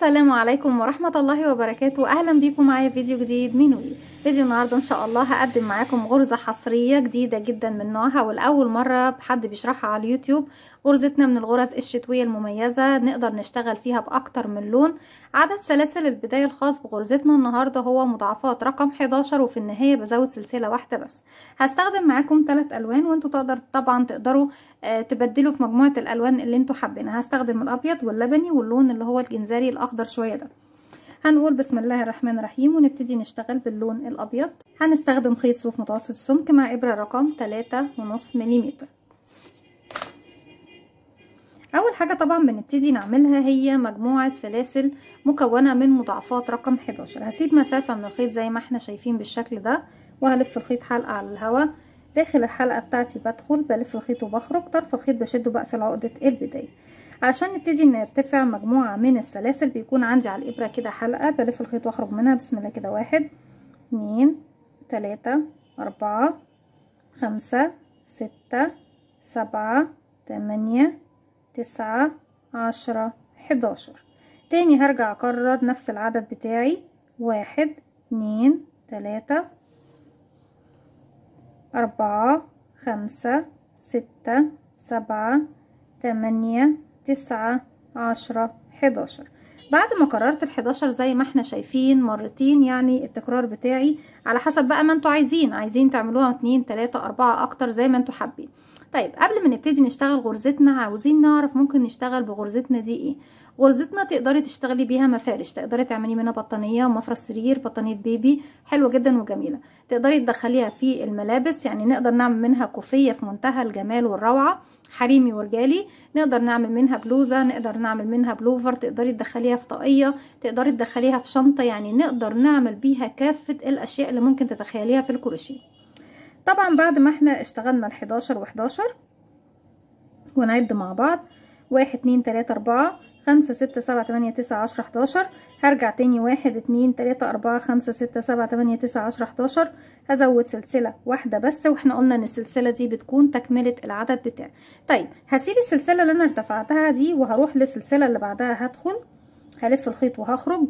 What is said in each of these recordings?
السلام عليكم ورحمة الله وبركاته. اهلا بيكم معايا فيديو جديد من وي. فيديو النهارده ان شاء الله هقدم معاكم غرزة حصرية جديدة جدا من نوعها والاول مرة حد بيشرحها على اليوتيوب. غرزتنا من الغرز الشتوية المميزة نقدر نشتغل فيها باكتر من لون. عدد سلاسل البداية الخاص بغرزتنا النهارده هو مضاعفات رقم 11 وفي النهاية بزود سلسلة واحدة بس. هستخدم معاكم 3 الوان وانتوا تقدروا تبدلوا في مجموعة الالوان اللي انتوا حابينها. هستخدم الابيض واللبني واللون اللي هو الجنزاري الاخضر شوية ده. هنقول بسم الله الرحمن الرحيم ونبتدي نشتغل باللون الابيض. هنستخدم خيط صوف متوسط السمك مع ابرة رقم 3.5 ملم. اول حاجة طبعا بنبتدي نعملها هي مجموعة سلاسل مكونة من مضاعفات رقم 11. هسيب مسافة من الخيط زي ما احنا شايفين بالشكل ده وهلف الخيط حلقة على الهواء. داخل الحلقة بتاعتي بدخل بلف الخيط وبخرج، طرف الخيط بشده بقفل عقدة البداية. عشان نبتدي نرتفع مجموعة من السلاسل بيكون عندي على الإبرة كده حلقة بلف الخيط واخرج منها. بسم الله كده 1 2 3 4 5 6 7 8 9 10 11. تاني هرجع اكرر نفس العدد بتاعي 1 2 3 4 5 6 7 8 9 10 11. بعد ما كررت ال11 زي ما احنا شايفين مرتين، يعني التكرار بتاعي على حسب بقى ما انتوا عايزين تعملوها 2 3 4 اكتر زي ما انتوا حابين. طيب قبل ما نبتدي نشتغل غرزتنا عاوزين نعرف ممكن نشتغل بغرزتنا دي ايه. غرزتنا تقدري تشتغلي بيها مفارش، تقدري تعملي منها بطانيه، مفرش سرير، بطانيه بيبي حلوه جدا وجميله. تقدري تدخليها في الملابس، يعني نقدر نعمل منها كوفيه في منتهى الجمال والروعه، حريمي ورجالي. نقدر نعمل منها بلوزه، نقدر نعمل منها بلوفر، تقدري تدخليها في طاقيه، تقدري تدخليها في شنطه، يعني نقدر نعمل بيها كافه الاشياء اللي ممكن تتخيليها في الكروشيه. طبعا بعد ما احنا اشتغلنا ال11 و11 ونعد مع بعض 1 2 3 4 5 6 7 8 9 10 11. هرجع تاني 1 2 3 4 5 6 7 8 9 10 11. هزود سلسلة واحدة بس، واحنا قلنا ان السلسلة دي بتكون تكملة العدد بتاعي. طيب هسيب السلسلة اللي انا ارتفعتها دي وهروح للسلسلة اللي بعدها. هدخل هلف الخيط وهخرج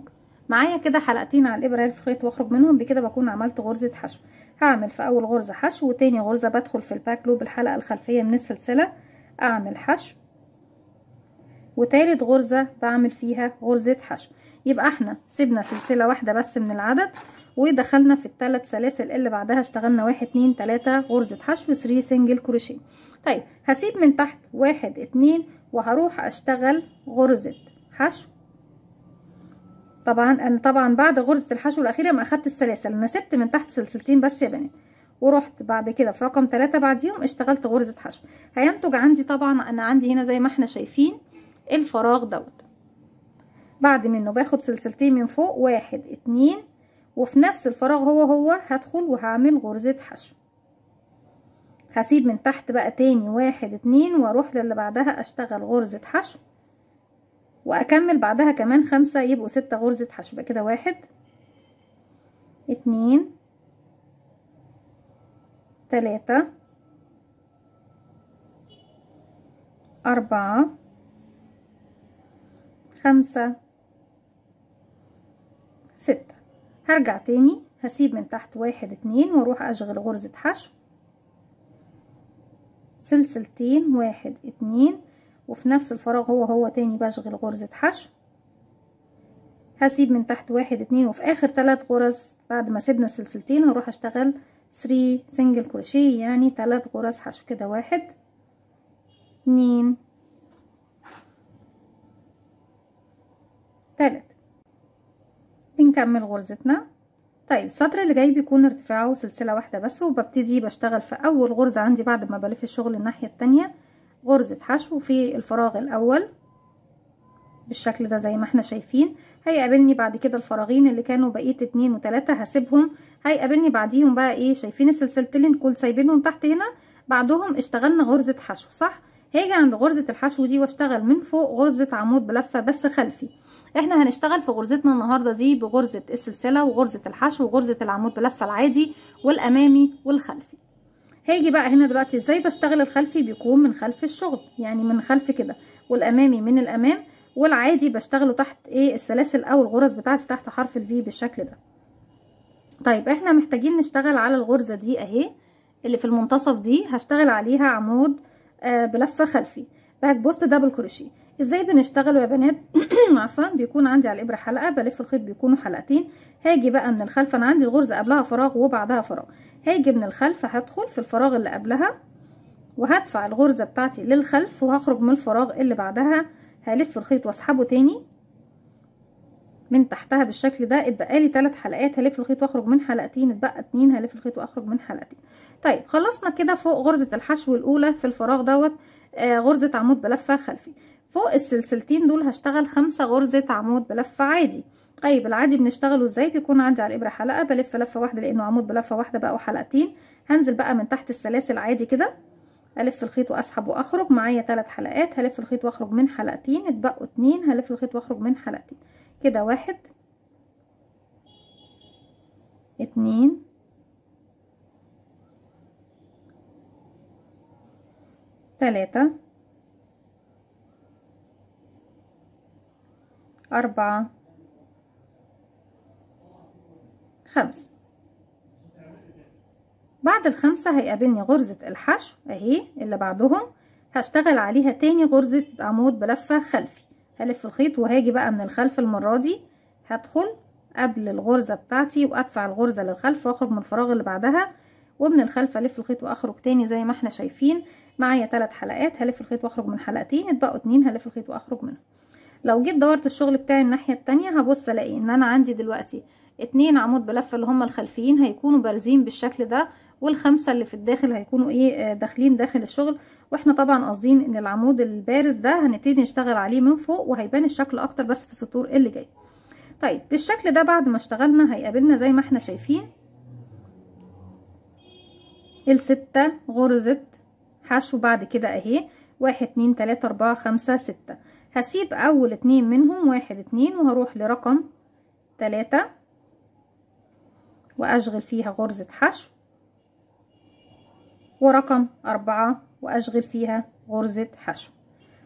معايا كده حلقتين على الابره، هلف الخيط واخرج منهم. بكده بكون عملت غرزة حشو. هعمل في اول غرزة حشو وتاني غرزة بدخل في الباك لوب الحلقة الخلفية من السلسلة اعمل حشو، وتالت غرزة بعمل فيها غرزة حشو. يبقى احنا سيبنا سلسلة واحدة بس من العدد ودخلنا في الثلاث سلاسل اللي بعدها اشتغلنا 1 2 3 غرزة حشو 3 سنجل كروشيه. طيب هسيب من تحت 1 2 وهروح اشتغل غرزة حشو. طبعا بعد غرزة الحشو الاخيرة ما اخدت السلاسل، انا سبت من تحت سلسلتين بس يا بنات، ورحت بعد كده في رقم 3 بعديهم اشتغلت غرزة حشو. هينتج عندي طبعا انا عندي هنا زي ما احنا شايفين الفراغ دوت. بعد منه باخد سلسلتين من فوق 1 2 وفي نفس الفراغ هو هدخل وهعمل غرزة حشو. هسيب من تحت بقى تاني 1 2 واروح للي بعدها اشتغل غرزة حشو واكمل بعدها كمان 5 يبقوا 6 غرزة حشو. بقى كده 1 2 3 4 5 6. هرجع تاني هسيب من تحت 1 2 واروح اشغل غرزة حشو سلسلتين 1 2 وفي نفس الفراغ هو تاني بشغل غرزة حشو. هسيب من تحت 1 2 وفي اخر 3 غرز بعد ما سيبنا السلسلتين هروح اشتغل 3 سنجل كروشيه، يعني 3 غرز حشو. كده 1 2 3. بنكمل غرزتنا. طيب السطر اللي جاي بيكون ارتفاعه سلسلة واحدة بس، وببتدي بشتغل في اول غرزة عندي بعد ما بلف الشغل الناحية التانية غرزة حشو في الفراغ الاول بالشكل ده زي ما احنا شايفين. هيقابلني بعد كده الفراغين اللي كانوا بقية 2 و3 هسيبهم. هيقابلني بعديهم بقى ايه، شايفين السلسلتين كل سايبينهم تحت هنا بعدهم اشتغلنا غرزة حشو صح. هاجي عند غرزة الحشو دي واشتغل من فوق غرزة عمود بلفة بس خلفي. احنا هنشتغل في غرزتنا النهارده دي بغرزة السلسلة وغرزة الحشو وغرزة العمود بلفة العادي والامامي والخلفي. هاجي بقى هنا دلوقتي ازاي بشتغل الخلفي، بيكون من خلف الشغل يعني من خلف كده، والامامي من الامام. والعادي بشتغله تحت ايه السلاسل او الغرز بتاعتي تحت حرف الفي بالشكل ده. طيب احنا محتاجين نشتغل على الغرزة دي اهي اللي في المنتصف دي، هشتغل عليها عمود بلفة خلفي باك بوست دبل كروشيه. ازاي بنشتغله يا بنات؟ عفوا، بيكون عندي على الابره حلقه، بلف الخيط بيكونوا حلقتين. هاجي بقى من الخلف، انا عندي الغرزه قبلها فراغ وبعدها فراغ، هاجي من الخلف هدخل في الفراغ اللي قبلها وهدفع الغرزه بتاعتي للخلف، وهخرج من الفراغ اللي بعدها، هلف الخيط واسحبه تاني من تحتها بالشكل ده. اتبقى لي 3 حلقات، هلف الخيط واخرج من حلقتين، اتبقى 2 هلف الخيط واخرج من حلقتين. طيب خلصنا كده فوق غرزه الحشو الاولى في الفراغ دوت غرزه عمود بلفه خلفي. فوق السلسلتين دول هشتغل 5 غرزه عمود بلفه عادي. طيب العادي بنشتغله ازاي؟ بيكون عندي على الابره حلقه، بلف لفه واحده لانه عمود بلفه واحده بقوا حلقتين. هنزل بقى من تحت السلاسل عادي كده، الف الخيط واسحب واخرج، معايا 3 حلقات، هلف الخيط واخرج من حلقتين، اتبقوا 2 هلف الخيط واخرج من حلقتين كده. 1 2 3 4 5. بعد ال5 هيقابلني غرزة الحشو اهي اللي بعدهم، هشتغل عليها تاني غرزة عمود بلفة خلفي. هلف الخيط وهاجي بقى من الخلف المرة دي، هدخل قبل الغرزة بتاعتي وادفع الغرزة للخلف واخرج من الفراغ اللي بعدها، ومن الخلف الف الخيط واخرج تاني زي ما احنا شايفين. معايا 3 حلقات، هلف الخيط واخرج من حلقتين، اتبقوا 2 هلف الخيط واخرج منهم. لو جيت دورت الشغل بتاعي الناحية التانية هبص الاقي ان انا عندي دلوقتي 2 عمود بلفة اللي هم الخلفيين هيكونوا بارزين بالشكل ده، والخمسة اللي في الداخل هيكونوا ايه داخلين داخل الشغل. واحنا طبعا قاصدين ان العمود البارز ده هنبتدي نشتغل عليه من فوق وهيبان الشكل اكتر بس في السطور اللي جاي. طيب بالشكل ده بعد ما اشتغلنا هيقابلنا زي ما احنا شايفين ال6 غرزة حشو بعد كده اهي 1 2 3 4 5 6. هسيب اول 2 منهم 1 2 وهروح لرقم 3 واشغل فيها غرزة حشو، ورقم 4 واشغل فيها غرزة حشو.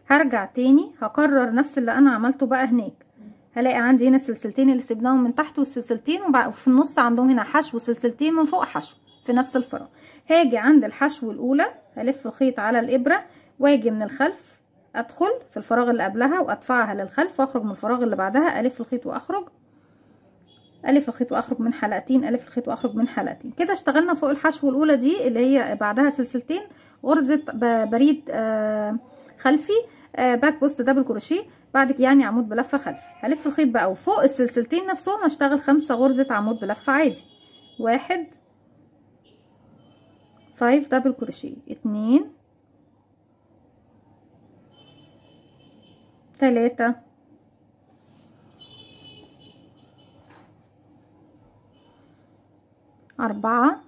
هرجع تاني هكرر نفس اللي انا عملته بقى هناك. هلاقي عندي هنا السلسلتين اللي سيبناهم من تحت والسلسلتين، وفي النص عندهم هنا حشو سلسلتين من فوق حشو في نفس الفراغ. هاجي عند الحشو الاولى هلف الخيط على الابره واجي من الخلف ادخل في الفراغ اللي قبلها وادفعها للخلف واخرج من الفراغ اللي بعدها، الف الخيط واخرج، الف الخيط واخرج من حلقتين، الف الخيط واخرج من حلقتين. كده اشتغلنا فوق الحشو الاولى دي اللي هي بعدها سلسلتين غرزه بريد خلفي باك بوست دبل كروشيه، بعد كده يعني عمود بلفه خلفي. هلف الخيط بقى وفوق السلسلتين نفسهم هشتغل 5 غرزه عمود بلفه عادي. 1 5 دبل كروشيه، 2 3 4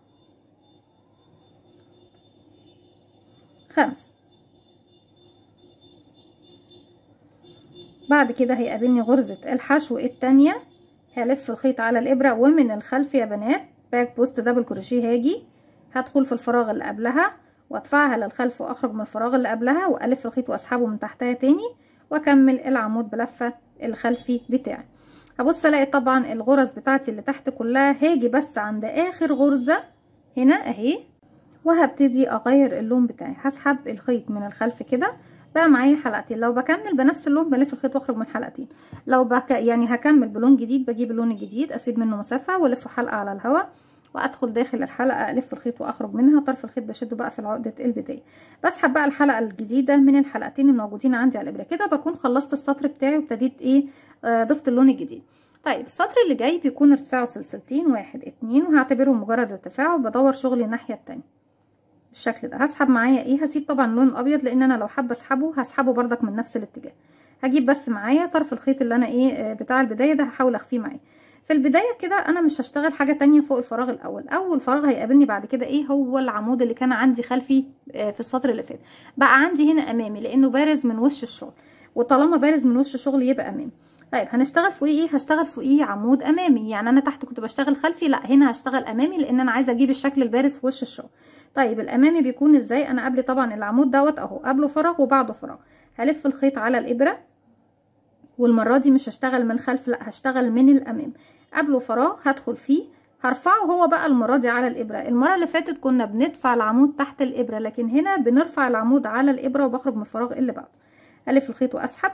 5. بعد كده هيقابلني غرزة الحشو التانية، هلف الخيط على الابرة ومن الخلف يا بنات باك بوست دبل كروشيه هاجي هدخل في الفراغ اللي قبلها وادفعها للخلف واخرج من الفراغ اللي قبلها والف الخيط واسحبه من تحتها تاني واكمل العمود بلفة الخلفي بتاعي. هبص الاقي طبعا الغرز بتاعتي اللي تحت كلها هاجي بس عند اخر غرزة هنا اهي وهبتدي اغير اللون بتاعي. هسحب الخيط من الخلف كده بقى معايا حلقتين. لو بكمل بنفس اللون بلف الخيط واخرج من حلقتين. لو يعني هكمل بلون جديد بجيب اللون الجديد اسيب منه مسافه والف حلقه على الهواء وادخل داخل الحلقه الف الخيط واخرج منها. طرف الخيط بشده بقى في عقده البدايه. بسحب بقى الحلقه الجديده من الحلقتين الموجودين عندي على الابره. كده بكون خلصت السطر بتاعي وابتديت ايه ضفت اللون الجديد. طيب السطر اللي جاي بيكون ارتفاعه سلسلتين 1 2 وهعتبره مجرد ارتفاع وبدور شغلي الناحيه التانيه بالشكل ده. هسحب معايا ايه هسيب طبعا لون ابيض لان انا لو حابه اسحبه هسحبه بردك من نفس الاتجاه. هجيب بس معايا طرف الخيط اللي انا ايه بتاع البدايه ده هحاول اخفيه معايا. في البدايه كده انا مش هشتغل حاجه تانية فوق الفراغ الاول. اول فراغ هيقابلني بعد كده ايه هو العمود اللي كان عندي خلفي في السطر اللي فات بقى عندي هنا امامي لانه بارز من وش الشغل، وطالما بارز من وش الشغل يبقى امامي. طيب هنشتغل فوقيه ايه هشتغل فوقيه عمود امامي. يعني انا تحت كنت بشتغل خلفي، لا هنا هشتغل امامي لان انا عايزه اجيب الشكل البارز في وش الشغل. طيب الامامي بيكون ازاي؟ انا قبل طبعا العمود دوت اهو قبله فراغ وبعده فراغ. هلف الخيط على الابره والمرة دي مش هشتغل من الخلف، لا هشتغل من الامام. قبله فراغ هدخل فيه، هرفعه هو بقى المرة دي على الابرة. المرة اللي فاتت كنا بندفع العمود تحت الابرة، لكن هنا بنرفع العمود على الابرة وبخرج من الفراغ اللي بعده. الف الخيط واسحب،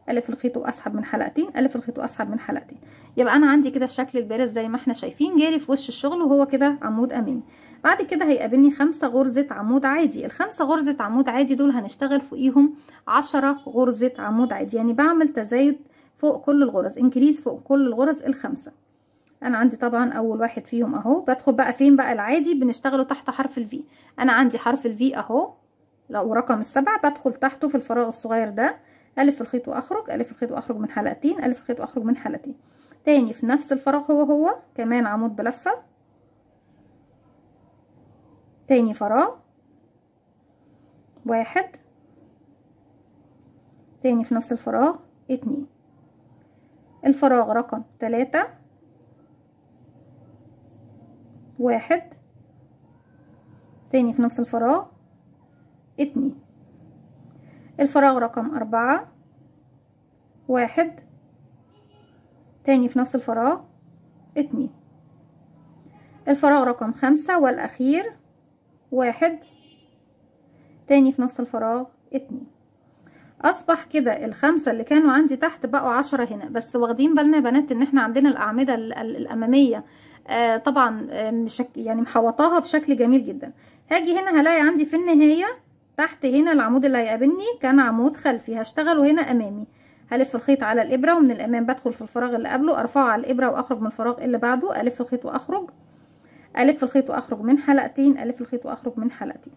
الف الخيط واسحب من حلقتين، الف الخيط واسحب من حلقتين. يبقى انا عندي كده الشكل البارز زي ما احنا شايفين، جالي في وش الشغل وهو كده عمود امامي. بعد كده هيقابلني 5 غرزة عمود عادي. ال5 غرزة عمود عادي دول هنشتغل فوقيهم 10 غرزة عمود عادي، يعني بعمل تزايد فوق كل الغرز، انكريز فوق كل الغرز ال5. انا عندي طبعا اول واحد فيهم اهو. بدخل بقى فين بقى؟ العادي بنشتغله تحت حرف الفي. انا عندي حرف الفي اهو، لو رقم ال7 بدخل تحته في الفراغ الصغير ده، الف الخيط واخرج، الف الخيط واخرج من حلقتين، الف الخيط واخرج من حلقتين. تاني في نفس الفراغ هو كمان عمود بلفة، تاني فراغ واحد، تاني في نفس الفراغ 2، الفراغ رقم 3 1، تاني في نفس الفراغ 2، الفراغ رقم 4 1، تاني في نفس الفراغ 2، الفراغ رقم 5 والأخير 1، تاني في نفس الفراغ 2. أصبح كده ال5 اللي كانوا عندي تحت بقوا 10 هنا. بس واخدين بالنا يا بنات إن احنا عندنا الأعمدة الأمامية طبعا يعني محوطاها بشكل جميل جدا. هاجي هنا هلاقي عندي في النهاية تحت هنا العمود اللي هيقابلني كان عمود خلفي، هشتغله هنا أمامي. هلف الخيط على الإبرة ومن الأمام بدخل في الفراغ اللي قبله، أرفعه على الإبرة وأخرج من الفراغ اللي بعده، ألف الخيط وأخرج، ألف الخيط وأخرج من حلقتين، ألف الخيط وأخرج من حلقتين.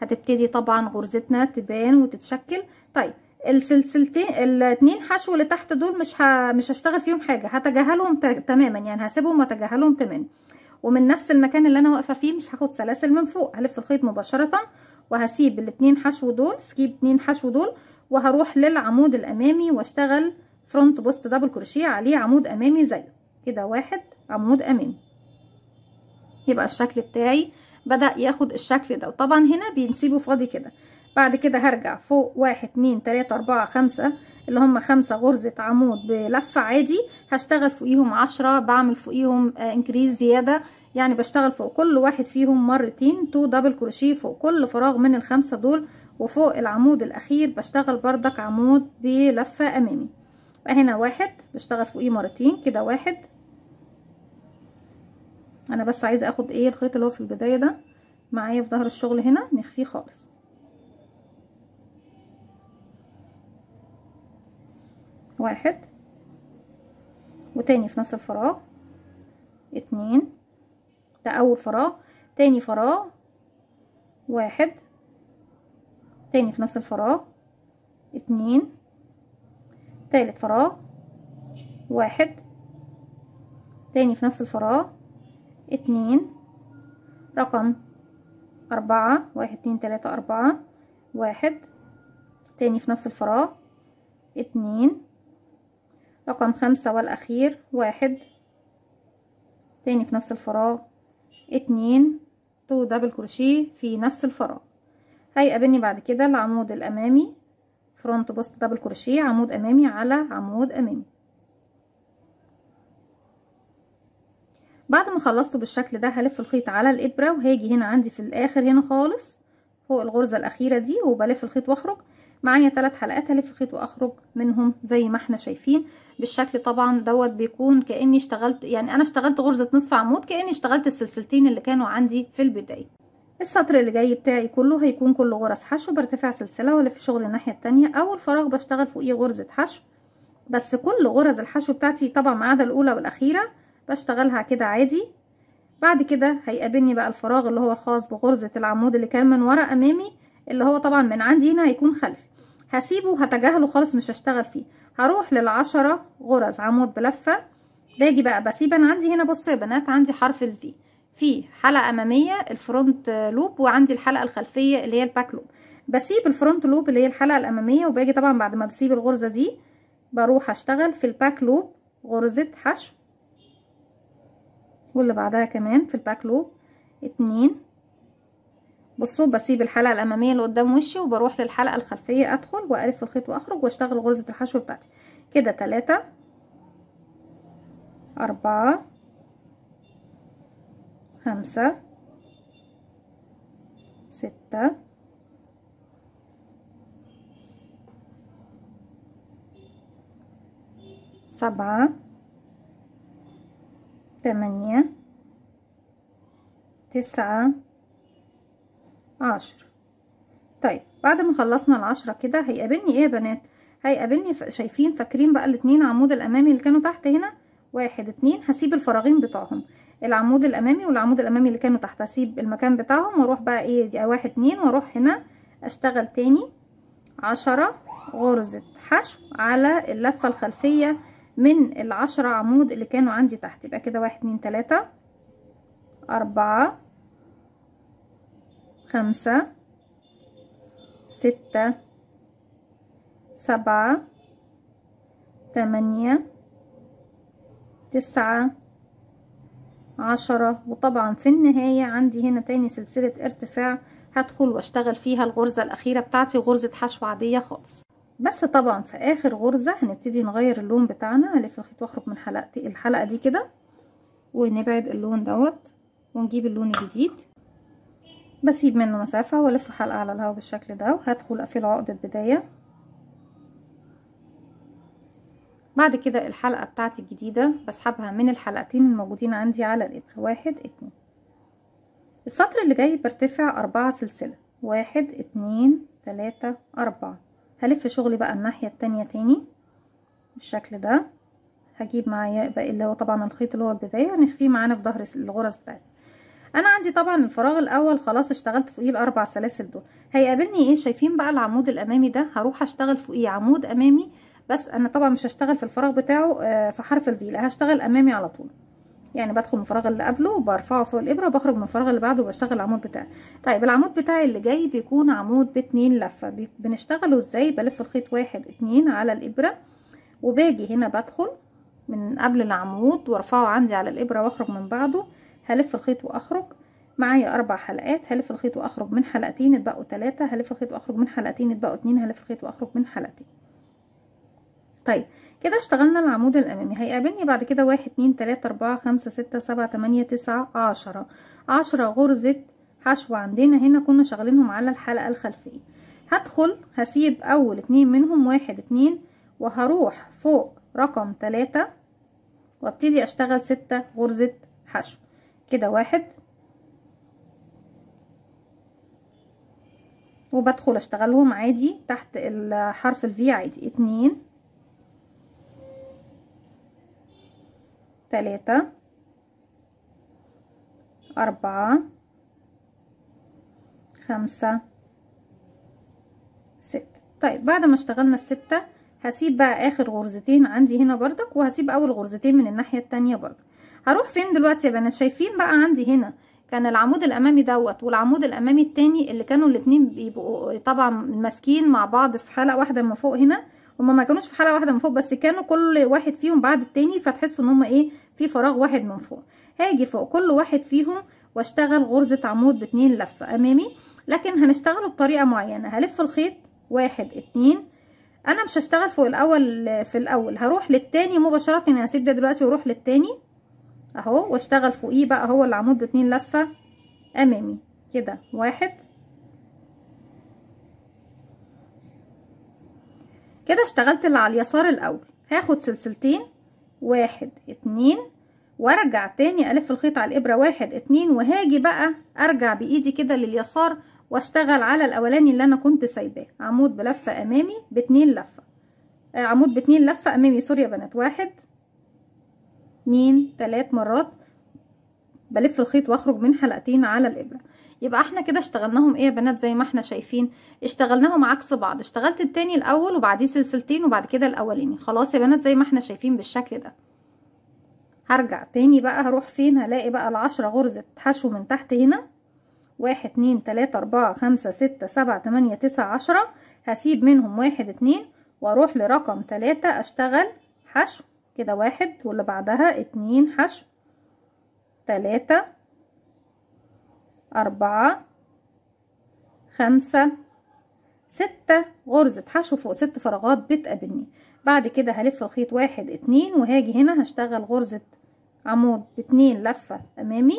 هتبتدي طبعا غرزتنا تبان وتتشكل. طيب السلسلتين الاتنين حشو اللي تحت دول مش هشتغل فيهم حاجه، هتجاهلهم تماما، يعني هسيبهم واتجاهلهم تماما. ومن نفس المكان اللي انا واقفه فيه مش هاخد سلاسل من فوق، هلف الخيط مباشره وهسيب الاتنين حشو دول، سكيب 2 حشو دول، وهروح للعمود الامامي واشتغل فرونت بوست دبل كروشيه عليه عمود امامي زيه كده، 1 عمود امامي. يبقى الشكل بتاعي بدأ ياخد الشكل ده. وطبعا هنا بنسيبه فاضي كده. بعد كده هرجع فوق 1 2 3 4 5 اللي هم 5 غرزة عمود بلفة عادي، هشتغل فوقيهم 10، بعمل فوقيهم انكريز زيادة، يعني بشتغل فوق كل واحد فيهم مرتين 2 دبل كروشيه فوق كل فراغ من ال5 دول. وفوق العمود الاخير بشتغل بردك عمود بلفة امامي. هنا 1 بشتغل فوقيه مرتين كده، 1. انا بس عايزه اخد ايه الخيط اللي هو في البدايه ده معايا في ظهر الشغل هنا، نخفيه خالص. 1 وتاني في نفس الفراغ 2، ده اول فراغ، تاني فراغ 1، تاني في نفس الفراغ 2، تالت فراغ 1، تاني في نفس الفراغ 2، رقم 4 1 2 3 4 1، تاني في نفس الفراغ 2، رقم 5 والأخير 1، تاني في نفس الفراغ 2 دبل كروشيه في نفس الفراغ. هيقابلني بعد كده العمود الأمامي فرونت بوست دبل كروشيه، عمود أمامي على عمود أمامي. بعد ما خلصته بالشكل ده هلف الخيط على الإبرة، وهاجي هنا عندي في الآخر هنا خالص فوق الغرزة الأخيرة دي، وبلف الخيط واخرج. معايا 3 حلقات هلف الخيط واخرج منهم زي ما احنا شايفين بالشكل. طبعا دوت بيكون كأني اشتغلت، يعني انا اشتغلت غرزة نصف عمود، كأني اشتغلت السلسلتين اللي كانوا عندي في البداية. السطر اللي جاي بتاعي كله هيكون كله غرز حشو، برتفع سلسلة والف شغل الناحية التانية. اول فراغ بشتغل فوقيه غرزة حشو، بس كل غرز الحشو بتاعتي طبعا ما عدا الاولى والاخيرة بشتغلها كده عادي. بعد كده هيقابلني بقى الفراغ اللي هو الخاص بغرزة العمود اللي كان من ورا امامي، اللي هو طبعا من عندي هنا هيكون خلفي، هسيبه وهتجاهله خالص مش هشتغل فيه. هروح لل10 غرز عمود بلفة. باجي بقى بسيب، انا عندي هنا بصوا يا بنات عندي حرف الفي، في حلقة امامية الفرونت لوب، وعندي الحلقة الخلفية اللي هي الباك لوب. بسيب الفرونت لوب اللي هي الحلقة الامامية، وباجي طبعا بعد ما بسيب الغرزة دي بروح اشتغل في الباك لوب غرزة حشو، واللي بعدها كمان في الباك لوب 2. بصوا بسيب الحلقة الأمامية اللي قدام وشي وبروح للحلقة الخلفية، أدخل وألف الخيط وأخرج وأشتغل غرزة الحشو بتاعتي. كده 3 4 5 6 7 8 9 10. طيب بعد ما خلصنا ال10 كده هيقابلني ايه يا بنات؟ هيقابلني شايفين فاكرين بقى الاتنين عمود الامامي اللي كانوا تحت هنا 1 2، هسيب الفراغين بتوعهم، العمود الامامي والعمود الامامي اللي كانوا تحت هسيب المكان بتاعهم واروح بقى ايه دي 1 2 واروح هنا اشتغل تاني 10 غرزة حشو على اللفة الخلفية من ال10 عمود اللي كانوا عندي تحت. يبقى كده 1 2 3 4 5 6 7 8 9 10. وطبعا في النهاية عندي هنا تاني سلسلة ارتفاع هدخل واشتغل فيها الغرزة الأخيرة بتاعتي، غرزة حشو عادية خالص. بس طبعا في آخر غرزة هنبتدي نغير اللون بتاعنا. هلف الخيط واخرج من الحلقة دي كده ونبعد اللون دوت ونجيب اللون الجديد، بسيب منه مسافة والف حلقة على الهواء بالشكل ده، وهدخل اقفل عقدة بداية. بعد كده الحلقة بتاعتي الجديدة بسحبها من الحلقتين الموجودين عندي على الإبرة 1 2. السطر اللي جاي برتفع 4 سلسلة 1 2 3 4. هلف شغلي بقى الناحية التانية تاني بالشكل ده. هجيب معايا بقى اللي هو طبعا الخيط اللي هو البداية هنخفيه معانا في ظهر الغرز بتاعتي. انا عندي طبعا الفراغ الاول خلاص اشتغلت فوقيه ال4 سلاسل دول. هيقابلني ايه؟ شايفين بقى العمود الامامي ده هروح اشتغل فوقيه عمود امامي، بس انا طبعا مش هشتغل في الفراغ بتاعه في حرف الفي، لا هشتغل امامي على طول. يعني بدخل من الفراغ اللي قبله وبرفعه فوق الابره وبخرج من الفراغ اللي بعده وبشتغل العمود بتاعي. طيب العمود بتاعي اللي جاي بيكون عمود ب2 لفه. بنشتغله ازاي؟ بلف الخيط 1 2 على الابره وباجي هنا بدخل من قبل العمود وارفعه عندي على الابره واخرج من بعده. هلف الخيط واخرج معايا 4 حلقات. هلف الخيط واخرج من حلقتين اتبقوا 3. هلف الخيط واخرج من حلقتين اتبقوا 2. هلف الخيط واخرج من حلقتين. طيب كده اشتغلنا العمود الامامي. هيقابلني بعد كده 1 2 3 4 5 6 7 8 9 10. 10 غرزة حشو عندنا هنا كنا شغالينهم على الحلقة الخلفية. هدخل هسيب اول 2 منهم 1 2 وهروح فوق رقم 3 وابتدي اشتغل 6 غرزة حشو. كده 1 وبدخل اشتغلهم عادي تحت الحرف الفي عادي. 2 3 4 5 6. طيب بعد ما اشتغلنا الستة هسيب بقى اخر غرزتين عندي هنا بردك، وهسيب اول غرزتين من الناحية التانية بردك. هروح فين دلوقتي يا بنات؟ شايفين بقى عندي هنا كان العمود الامامي دوت والعمود الامامي التاني اللي كانوا الاتنين بيبقوا طبعا ماسكين مع بعض في حلقة واحدة من فوق هنا. هما ما كانوش في حلقة واحدة من فوق، بس كانوا كل واحد فيهم بعد التاني، فتحسوا ان هما ايه في فراغ واحد من فوق. هاجي فوق كل واحد فيهم واشتغل غرزة عمود ب2 لفة امامي، لكن هنشتغله بطريقة معينة. هلف الخيط 1 2. انا مش هشتغل فوق الاول في الاول، هروح للتاني مباشرة. يعني هسيب ده دلوقتي واروح للتاني اهو واشتغل فوقيه بقى هو العمود ب2 لفة امامي. كده 1 كده اشتغلت اللي على اليسار الاول. هاخد سلسلتين 1 2 وارجع تاني الف الخيط على الابره 1 2 وهاجي بقى ارجع بايدي كده لليسار واشتغل على الاولاني اللي انا كنت سايباه عمود بلفه امامي ب2 لفه. عمود ب2 لفه امامي، سوري يا بنات. 1 2 3 مرات بلف الخيط واخرج من حلقتين على الابره. يبقى احنا كده اشتغلناهم ايه يا بنات؟ زي ما احنا شايفين اشتغلناهم عكس بعض. اشتغلت التاني الاول وبعديه سلسلتين وبعد كده الاولاني. خلاص يا بنات زي ما احنا شايفين بالشكل ده. هرجع تاني بقى هروح فين؟ هلاقي بقى ال10 غرزة حشو من تحت هنا 1 2 3 4 5 6 7 8 9 10. هسيب منهم 1 2 واروح لرقم 3 اشتغل حشو. كده 1 واللي بعدها 2 حشو 3 4 5 6 غرزة حشو فوق 6 فراغات بتقابلني. بعد كده هلف الخيط 1 2 وهاجي هنا هشتغل غرزة عمود ب2 لفة امامي،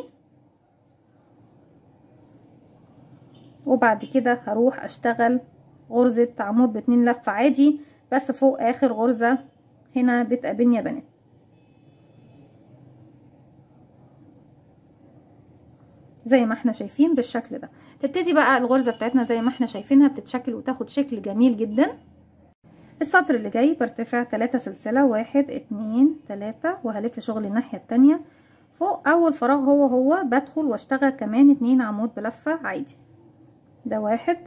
وبعد كده هروح اشتغل غرزة عمود ب2 لفة عادي بس فوق اخر غرزة هنا بتقابلني يا بنات. زي ما احنا شايفين بالشكل ده. تبتدي بقى الغرزة بتاعتنا زي ما احنا شايفينها بتتشكل وتاخد شكل جميل جدا. السطر اللي جاي برتفع 3 سلسلة 1 2 3 وهلف شغل الناحية التانية. فوق اول فراغ هو بدخل واشتغل كمان 2 عمود بلفة عادي. ده 1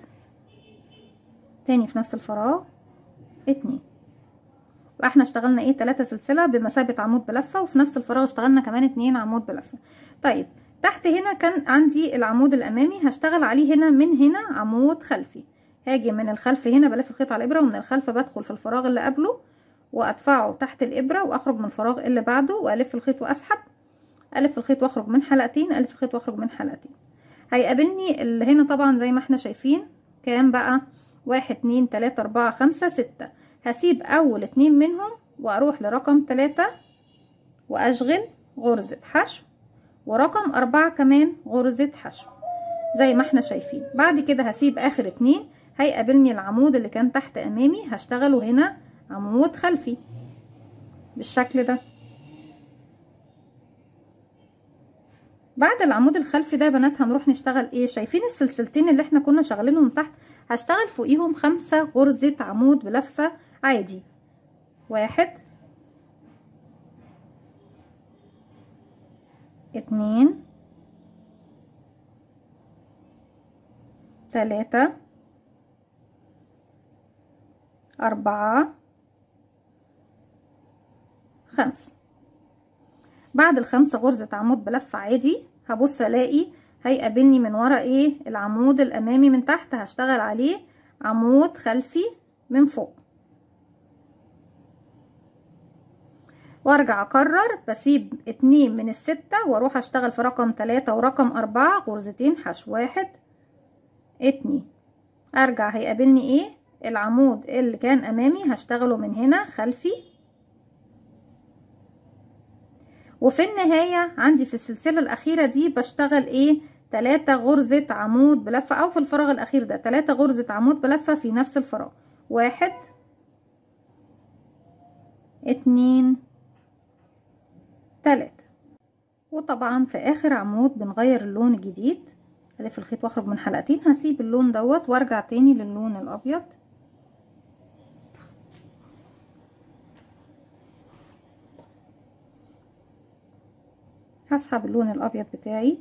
تاني في نفس الفراغ 2. يبقى احنا اشتغلنا ايه 3 سلسلة بمثابة عمود بلفة، وفي نفس الفراغ اشتغلنا كمان 2 عمود بلفة. طيب تحت هنا كان عندي العمود الامامي هشتغل عليه هنا من هنا عمود خلفي. هاجي من الخلف هنا بلف الخيط على الابره، ومن الخلف بدخل في الفراغ اللي قبله وادفعه تحت الابره واخرج من الفراغ اللي بعده والف الخيط واسحب، الف الخيط واخرج من حلقتين، الف الخيط واخرج من حلقتين. هيقابلني اللي هنا طبعا زي ما احنا شايفين كام بقى 1 2 3 4 5 6. هسيب اول 2 منهم واروح لرقم 3 واشغل غرزة حشو، ورقم 4 كمان غرزة حشو زي ما احنا شايفين. بعد كده هسيب اخر 2 هيقابلني العمود اللي كان تحت امامي هشتغله هنا عمود خلفي بالشكل ده. بعد العمود الخلفي ده يا بنات هنروح نشتغل ايه؟ شايفين السلسلتين اللي احنا كنا شغالينهم تحت؟ هشتغل فوقيهم 5 غرزة عمود بلفة عادي. 1 2 3 4 5. بعد ال5 غرزة عمود بلفة عادي هبص الاقي هيقابلني من ورا ايه؟ العمود الامامي من تحت هشتغل عليه عمود خلفي من فوق، وارجع اكرر بسيب 2 من ال6 واروح اشتغل في رقم 3 ورقم 4 غرزتين حشو. 1 2 ارجع هيقابلني ايه؟ العمود اللي كان امامي هشتغله من هنا خلفي، وفي النهاية عندي في السلسلة الأخيرة دي بشتغل ايه 3 غرزة عمود بلفة، أو في الفراغ الأخير ده 3 غرزة عمود بلفة في نفس الفراغ. 1 2 3. وطبعا في آخر عمود بنغير اللون الجديد، ألف الخيط واخرج من حلقتين، هسيب اللون دوت وارجع تاني للون الأبيض. هسحب اللون الأبيض بتاعي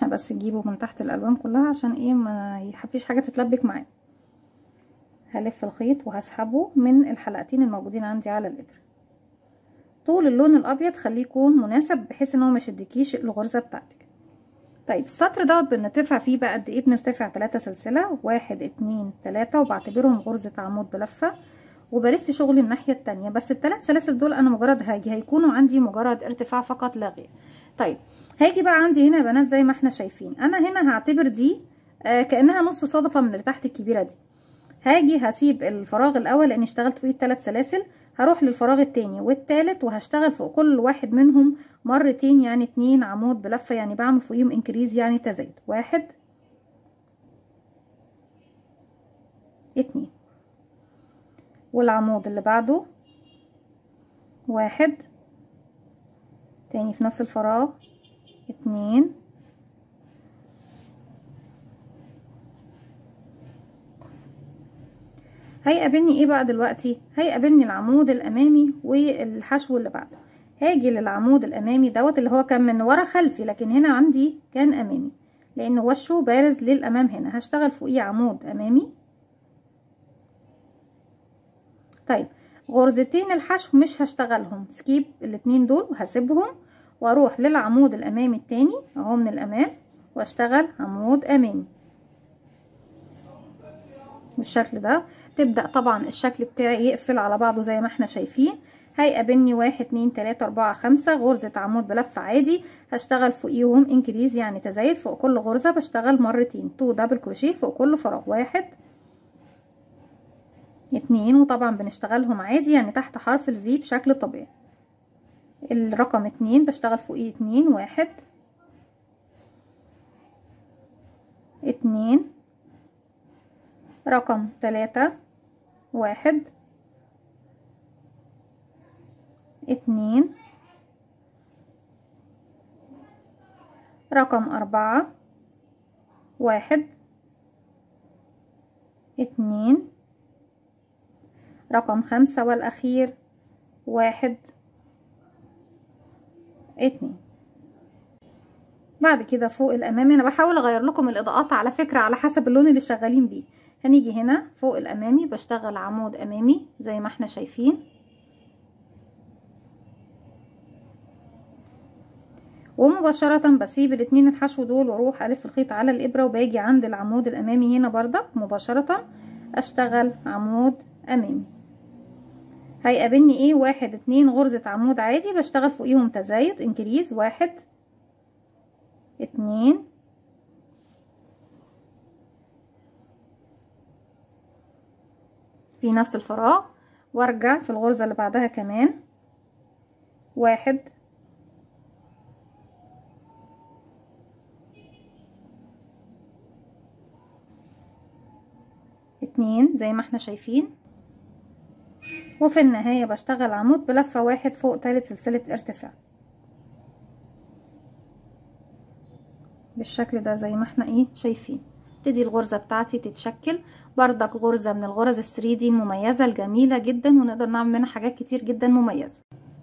بس نجيبه من تحت الالوان كلها عشان ايه ما يحفيش حاجه تتلبك معاه. هلف الخيط وهسحبه من الحلقتين الموجودين عندي على الابره. طول اللون الابيض خليه يكون مناسب بحيث ان هو ما يشدكيش الغرزه بتاعتك. طيب السطر دوت بنرتفع فيه بقى قد ايه؟ بنرتفع 3 سلسله 1 2 3 وبعتبرهم غرزه عمود بلفه، وبلف شغل الناحيه التانية. بس ال3 سلاسل دول انا مجرد هيكونوا عندي مجرد ارتفاع فقط لا غير. طيب هاجي بقى عندي هنا يا بنات زي ما احنا شايفين، انا هنا هعتبر دي كأنها نص صدفة من اللي تحت الكبيرة دي. هاجي هسيب الفراغ الاول لاني اشتغلت فوقيه 3 سلاسل، هروح للفراغ التاني والتالت وهشتغل فوق كل واحد منهم مرتين، يعني 2 عمود بلفة، يعني بعمل فوقيهم انكريز يعني تزايد. 1 2 والعمود اللي بعده 1 تاني في نفس الفراغ 2 هيقابلني ايه بقى دلوقتي؟ هيقابلني العمود الامامي والحشو اللي بعده. هاجي للعمود الامامي دوت اللي هو كان من ورا خلفي، لكن هنا عندي كان امامي لان وشه بارز للامام. هنا هشتغل فوقيه عمود امامي. طيب غرزتين الحشو مش هشتغلهم، سكيب الاتنين دول وهسيبهم واروح للعمود الامامي التاني اهو من الامام واشتغل عمود امامي بالشكل ده. تبدأ طبعا الشكل بتاعي يقفل على بعضه زي ما احنا شايفين. هيقابلني 1 2 3 4 5 غرزة عمود بلفة عادي، هشتغل فوقيهم انكريز يعني تزايد. فوق كل غرزة بشتغل مرتين 2 دبل كروشيه فوق كل فراغ. 1 2 وطبعا بنشتغلهم عادي يعني تحت حرف الفي بشكل طبيعي. الرقم 2 بشتغل فوقيه 2 1 2 رقم 3 1 2 رقم 4 1 2 رقم 5 والأخير 1 2. بعد كده فوق الأمامي أنا بحاول أغير لكم الإضاءات على فكرة على حسب اللون اللي شغالين بيه. هنيجي هنا فوق الأمامي بشتغل عمود أمامي زي ما احنا شايفين، ومباشرة بسيب الاتنين الحشو دول واروح ألف الخيط على الإبرة وباجي عند العمود الأمامي هنا بردك مباشرة أشتغل عمود أمامي. هيقابلني ايه 1 2 غرزة عمود عادي بشتغل فوقيهم تزايد انكريز 1 2 في نفس الفراغ وارجع في الغرزة اللي بعدها كمان 1 2 زي ما احنا شايفين، وفي النهاية بشتغل عمود بلفة 1 فوق تالت سلسلة ارتفاع بالشكل ده زي ما احنا ايه شايفين. تدي الغرزة بتاعتي تتشكل بردك غرزة من الغرز الثريدي المميزة الجميلة جدا، ونقدر نعمل منها حاجات كتير جدا مميزة.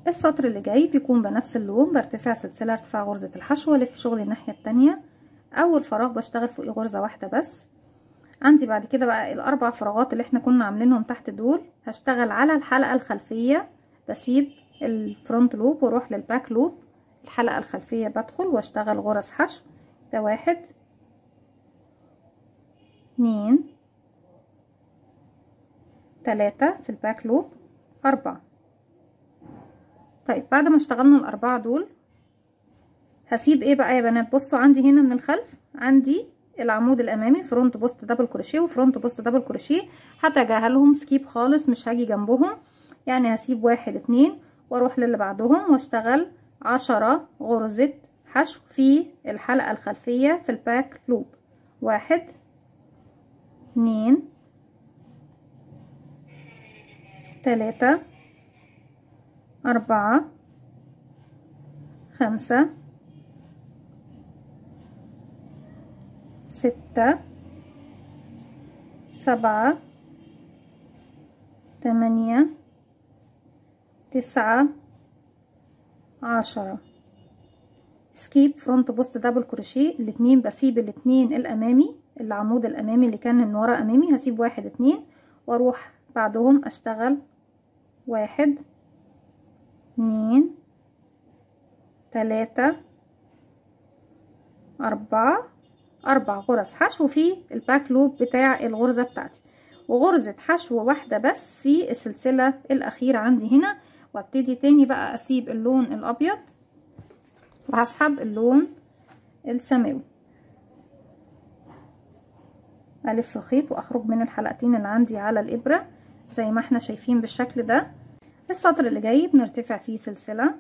السطر اللي جاي بيكون بنفس اللون، برتفع سلسلة ارتفاع غرزة الحشو والف شغلي الناحية التانية. اول فراغ بشتغل فوقيه غرزة واحدة بس. عندي بعد كده بقى الاربع فراغات اللي احنا كنا عاملينهم تحت دول هشتغل على الحلقة الخلفية، بسيب الفرونت لوب واروح للباك لوب. الحلقة الخلفية بدخل واشتغل غرز حشو، ده 1 2 3 في الباك لوب 4. طيب بعد ما اشتغلنا الاربعة دول هسيب ايه بقى يا بنات؟ بصوا عندي هنا من الخلف عندي العمود الامامي فرونت بوست دبل كروشيه وفرونت بوست دبل كروشيه، هتجاهلهم سكيب خالص مش هاجي جنبهم، يعني هسيب 1 2 واروح للي بعدهم واشتغل 10 غرزة حشو في الحلقة الخلفية في الباك لوب. 1 2 3 4 5 6 7 8 9 10. سكيب فرونت بوست دبل كروشيه الاتنين، بسيب الاتنين الامامي العمود الامامي اللي كان من ورا امامي هسيب 1 2 واروح بعدهم اشتغل 1 2 3 4 غرز حشو في الباك لوب بتاع الغرزة بتاعتي، وغرزة حشو واحدة بس في السلسلة الأخيرة عندي هنا، وابتدي تاني بقى أسيب اللون الأبيض وهسحب اللون السماوي، ألف الخيط وأخرج من الحلقتين اللي عندي على الإبرة زي ما احنا شايفين بالشكل ده. السطر اللي جاي بنرتفع فيه سلسلة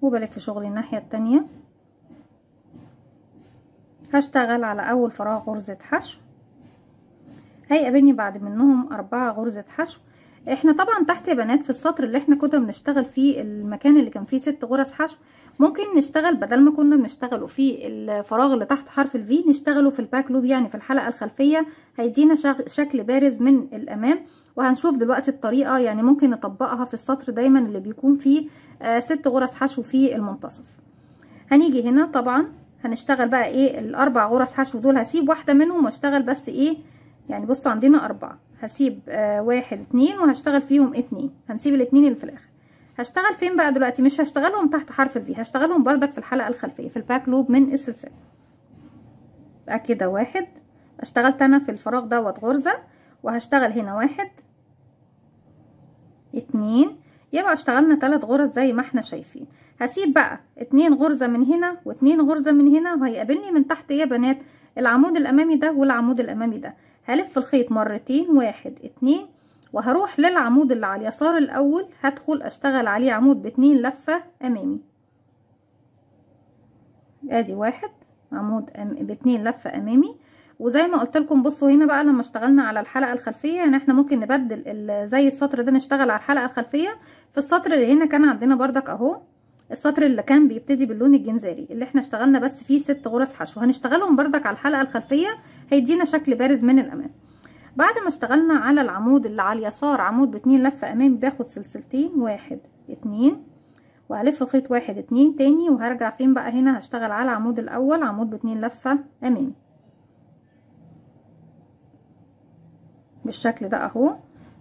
وبلف شغلي الناحية التانية، هشتغل على اول فراغ غرزة حشو، هيقابلني بعد منهم 4 غرزة حشو. احنا طبعا تحت يا بنات في السطر اللي احنا كنا بنشتغل فيه المكان اللي كان فيه 6 غرز حشو ممكن نشتغل بدل ما كنا بنشتغله في الفراغ اللي تحت حرف الفي نشتغله في الباك لوب، يعني في الحلقة الخلفية هيدينا شكل بارز من الامام. وهنشوف دلوقتي الطريقة يعني ممكن نطبقها في السطر دايما اللي بيكون فيه 6 غرز حشو في المنتصف. هنيجي هنا طبعا هنشتغل بقى ايه الاربع غرز حشو دول، هسيب واحدة منهم واشتغل بس ايه يعني بصوا عندنا 4 هسيب 1 2 وهشتغل فيهم 2، هنسيب الاتنين اللي في الاخر. هشتغل فين بقى دلوقتي؟ مش هشتغلهم تحت حرف الفي، هشتغلهم بردك في الحلقة الخلفية في الباك لوب من السلسلة. بقى كده 1 اشتغلت انا في الفراغ دوت غرزة، وهشتغل هنا 1 2 يبقى اشتغلنا 3 غرز زي ما احنا شايفين. هسيب بقى 2 غرزة من هنا و2 غرزة من هنا، وهيقابلني من تحت ايه يا بنات؟ العمود الامامي ده والعمود الامامي ده. هلف الخيط مرتين، 1 2، وهروح للعمود اللي على اليسار الاول، هدخل اشتغل عليه عمود ب2 لفة امامي. ادي 1 عمود ب2 لفة امامي. وزي ما قلت لكم بصوا هنا بقى لما اشتغلنا على الحلقة الخلفية، يعني احنا ممكن نبدل زي السطر ده نشتغل على الحلقة الخلفية. في السطر اللي هنا كان عندنا بردك اهو السطر اللي كان بيبتدي باللون الجنزاري اللي احنا اشتغلنا بس فيه 6 غرز حشو، هنشتغلهم بردك على الحلقة الخلفية، هيدينا شكل بارز من الامام. بعد ما اشتغلنا على العمود اللي على اليسار عمود ب2 لفة امامي، باخد سلسلتين، 1 2، وهلف الخيط 1 2 تاني، وهرجع فين بقى هنا هشتغل على العمود الاول عمود ب2 لفة امامي بالشكل ده اهو.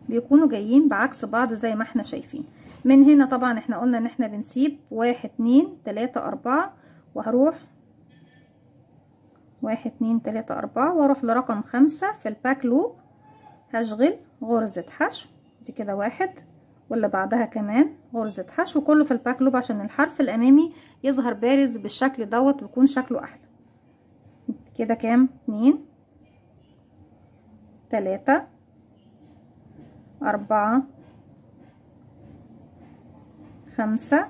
بيكونوا جايين بعكس بعض زي ما احنا شايفين. من هنا طبعا احنا قلنا ان احنا بنسيب 1 2 3 4، وهروح 1 2 3 4، واروح لرقم 5 في الباك لوب، هشغل غرزة حشو دي كده 1، واللي بعدها كمان غرزة حشو، كله في الباك لوب عشان الحرف الامامي يظهر بارز بالشكل دوت ويكون شكله احلى. كده كام؟ 2 3 4 5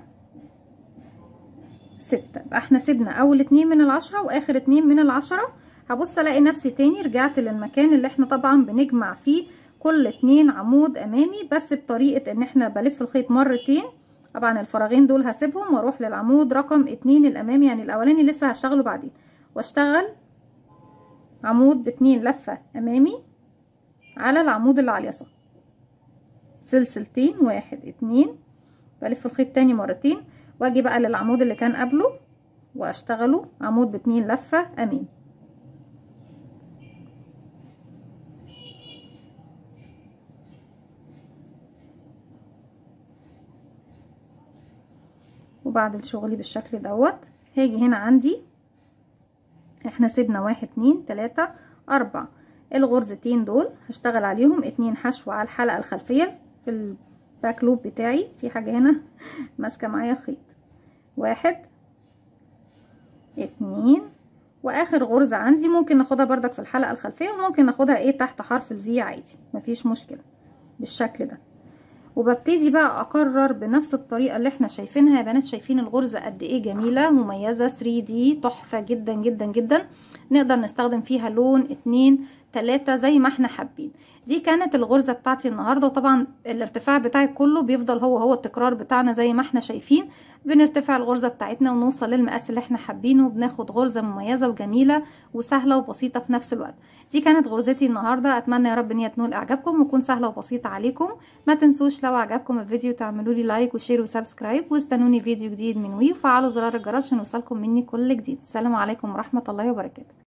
6. يبقى احنا سيبنا اول 2 من العشرة واخر 2 من العشرة. هبص الاقي نفسي تاني رجعت للمكان اللي احنا طبعا بنجمع فيه كل 2 عمود امامي، بس بطريقة ان احنا بلف الخيط مرتين. طبعا الفراغين دول هسيبهم واروح للعمود رقم 2 الامامي، يعني الاولاني لسه هشتغله بعدين، واشتغل عمود ب2 لفة امامي على العمود اللي على اليسار، سلسلتين 1 2، بلف الخيط تاني مرتين، واجي بقى للعمود اللي كان قبله واشتغله عمود ب2 لفة امامي. وبعد الشغل بالشكل دوت هاجي هنا عندي احنا سيبنا 1 2 3 4، الغرزتين دول هشتغل عليهم 2 حشو على الحلقة الخلفية في الباك لوب بتاعي. في حاجة هنا ماسكة معايا الخيط، 1 2، واخر غرزة عندي ممكن ناخدها بردك في الحلقة الخلفية، وممكن ناخدها ايه تحت حرف الفي عادي مفيش مشكلة بالشكل ده. وببتدي بقى اكرر بنفس الطريقة اللي احنا شايفينها. يا بنات شايفين الغرزة قد ايه جميلة مميزة 3D تحفة جدا جدا جدا، نقدر نستخدم فيها لون 2 3 زي ما احنا حابين. دي كانت الغرزة بتاعتي النهاردة، وطبعا الارتفاع بتاعي كله بيفضل هو التكرار بتاعنا زي ما احنا شايفين. بنرتفع الغرزة بتاعتنا ونوصل للمقاس اللي احنا حابينه، وبناخد غرزة مميزة وجميلة وسهلة وبسيطة في نفس الوقت. دي كانت غرزتي النهاردة، اتمنى يا رب ان هي تنول اعجابكم وتكون سهلة وبسيطة عليكم. ما تنسوش لو عجبكم الفيديو تعملوا لي لايك وشير وسبسكرايب، واستنوني فيديو جديد من وي، وفعلوا زرار الجرس عشان يوصلكم مني كل جديد. السلام عليكم ورحمة الله وبركاته.